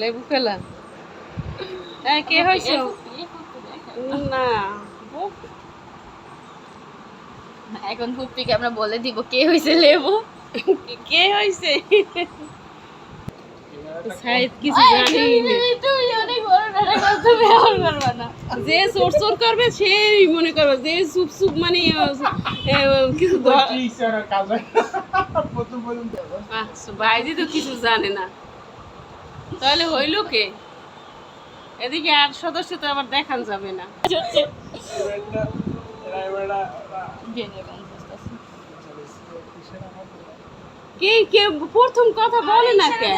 লেবু খেলা কে হয়েছে না এখন ফুপিকে আমরা বলে দিব কে হয়েছে লেবু কে হয়েছে সাইদ কিছু জানি না যে চোর চোর করবে সেই মনে করবে যে চুপ চুপ মানে কিছু বাইরে তো কিছু জানে না তাহলে হইল কে এদিকে আর সদস্য তো আবার দেখান যাবে না কে কে প্রথম কথা বলে না কে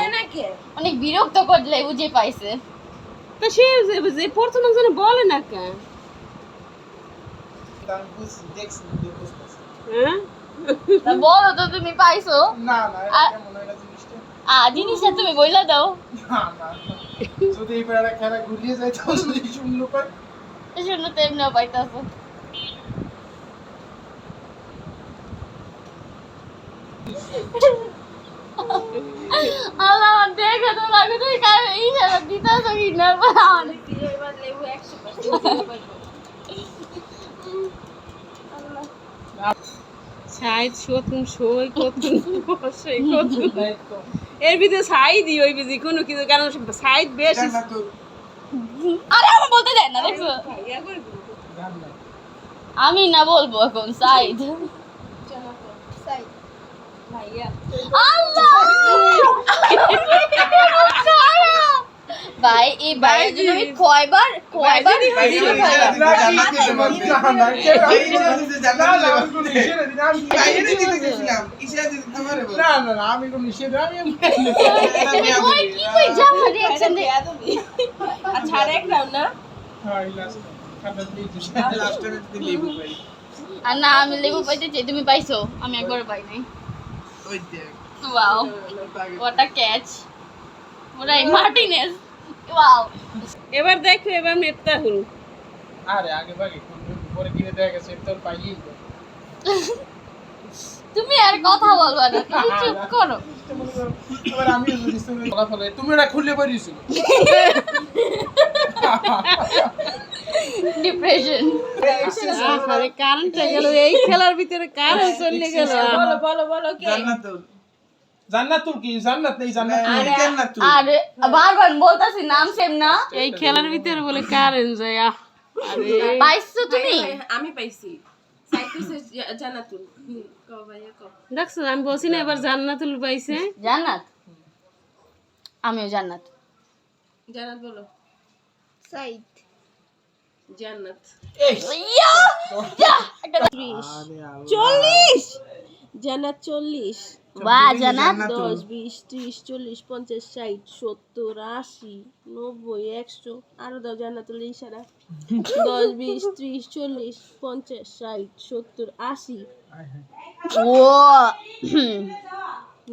অনেক বিরক্ত করলে বুঝে পাইছে তা সে যে প্রথম একজন বলে না কে হ্যাঁ তা বলো তো তুমি পাইছো না না কেমন হয় না জিনিসটা জিনিসটা তুমি বইলা দাও না না যদি এই বেড়া খেলা ঘুরিয়ে যায় তো যদি শুনলো পাই শূন্য তো এমনিও পাইতাছো আল্লাহ দেখে তো লাগে তুই কার ইশারা দিতাছো কি না মানে এবার লেবু 100% সাইদ শতুন সই কতুন বসে কতুন এর ভিতরে সাইদই ওই বিজি কোনো কিছু কারণ সাইদ বেশি আরে আমার বলতে দেন না দেখছো আমি না বলবো এখন সাইদ আল্লাহ ভাই এই বাইরের জন্য আমি কয়বার আমি কোন নিষেধ আমি ওই কি কই জামা রিঅ্যাকশন দে আচ্ছা আরেক নাও না হ্যাঁ লাস্ট খাতা দিয়ে লাস্টে যদি লেবু পাই আর না আমি লেবু পাইতে চাই তুমি পাইছো আমি একবার পাই নাই ওই দেখ ওয়াও হোয়াট আ ক্যাচ ওরাই মার্টিনেজ ওয়াও এবার দেখো এবার মেপতা হল আরে আগে ভাগে কোন পরে কিনে দেখা গেছে তোর পাইই তুমি আর কথা বলবা না তুমি চুপ করো এবার আমি যদি শুনে ফলাফল তুমি এটা খুলে পারিছো ডিপ্রেশন আরে কারেন্টটা গেল এই খেলার ভিতরে কারেন্ট চলে গেল বলো কে জান্নাতুল কি জান্নাত নেই জান্নাতুল আরে বারবার বলতাছি নাম সেম না এই খেলার ভিতরে বলে কারেন্ট যায় আরে পাইছো তুমি আমি পাইছি সাইকুসে জান্নাতুল কও ভাইয়া কও দেখছো আমি বলছি না এবার জান্নাতুল পাইছে জান্নাত আমিও জান্নাত জান্নাত বলো সাইদ জান্নাত ইয়া ইয়া একটা 40 জান্নাত 40 বাহ জান্নাত 10 20 30 40 50 60 70 80 90 100 আরো দাও জান্নাতুল ইশারা 10 20 30 40 50 60 70 80 ও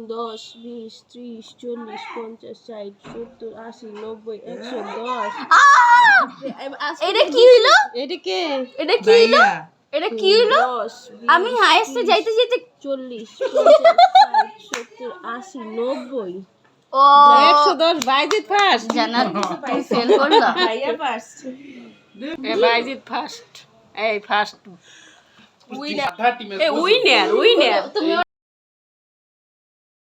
10 20 30 40 50 60 70 80 90 110 এটা কি হইলো এদিকে এটা কি হইলো এটা কি হইলো 10 আমি হাইয়েস্টে যাইতে যাইতে 40 50 60 70 80 90 ও 110 বাইজিত ফার্স্ট জান্নাত তুমি ফেল করলা ভাইয়া ফার্স্ট এ বাইজিত ফার্স্ট এই ফার্স্ট উইনার উইনার তুমি